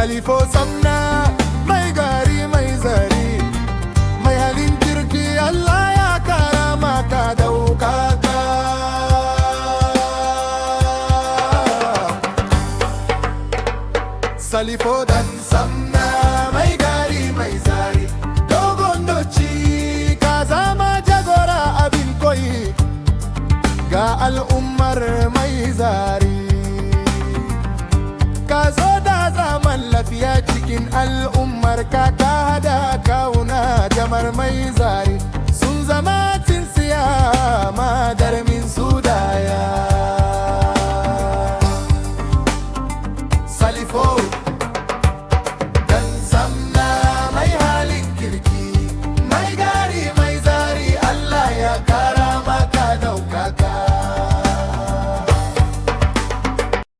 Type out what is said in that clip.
Salifo samna mai gari mai zari, mai halin kirki Allah ya kara maka daukaka. Salifo dan samna mai gari mai zari, dogon doci ka zama jagora abin koyi ga al'ummar mai zari. Ka zo da zaman lafiya cikin al'ummar ka, ka hada kauna jamar mai zari.